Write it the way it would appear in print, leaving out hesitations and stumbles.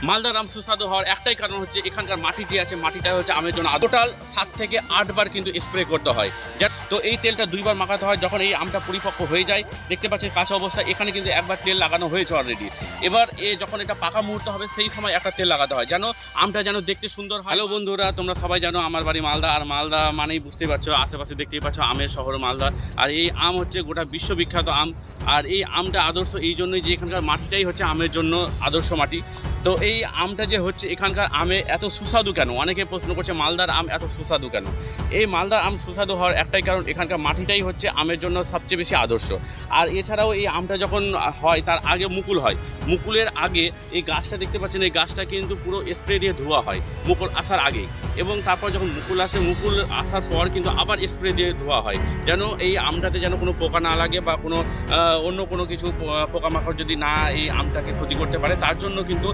মালদার আম সুস্বাদু হওয়ার একটাই কারণ হচ্ছে এখানকার মাটি যে আছে, মাটিটা হচ্ছে আমের জন্য টোটাল 7 থেকে 8 বার কিন্তু স্প্রে করতে হয়। তো এই তেলটা 2 বার মাখাতে হয়। যখন এই আমটা পরিপক্ক হয়ে যায়, দেখতে পাচ্ছেন কাঁচা অবস্থায় এখানে কিন্তু একবার তেল লাগানো হয়েছে অলরেডি। এবার যখন এটা পাকা মুহূর্ত হবে সেই সময় একটা তেল লাগাতে হয়, যেন আমটা যেন দেখতে সুন্দর হয়। হ্যালো বন্ধুরা, তোমরা সবাই জানো আমার বাড়ি মালদা, আর মালদা মানেই বুঝতেই পারছো, আশেপাশে দেখতেই পাচ্ছ আমের শহর মালদা। আর এই আম হচ্ছে গোটা বিশ্ববিখ্যাত আম। আর এই আমটা আদর্শ এই জন্যই যে এখানকার মাটিটাই হচ্ছে আমের জন্য আদর্শ মাটি। তো এই আমটা যে হচ্ছে এখানকার আমে এত সুস্বাদু কেন, অনেকে প্রশ্ন করছে মালদার আম এত সুস্বাদু কেন। এই মালদার আম সুস্বাদু হওয়ার একটাই কারণ, এখানকার মাটিটাই হচ্ছে আমের জন্য সবচেয়ে বেশি আদর্শ। আর এছাড়াও এই আমটা যখন হয় তার আগে মুকুল হয়, মুকুলের আগে এই গাছটা দেখতে পাচ্ছেন, এই গাছটা কিন্তু পুরো স্প্রে দিয়ে ধোয়া হয় মুকুল আসার আগে, এবং তারপর যখন মুকুল আসে, মুকুল আসার পর কিন্তু আবার স্প্রে দিয়ে ধোয়া হয়, যেন এই আমটাতে যেন কোনো পোকা না লাগে বা কোনো অন্য কোনো কিছু পোকামাকড় যদি না এই আমটাকে ক্ষতি করতে পারে, তার জন্য কিন্তু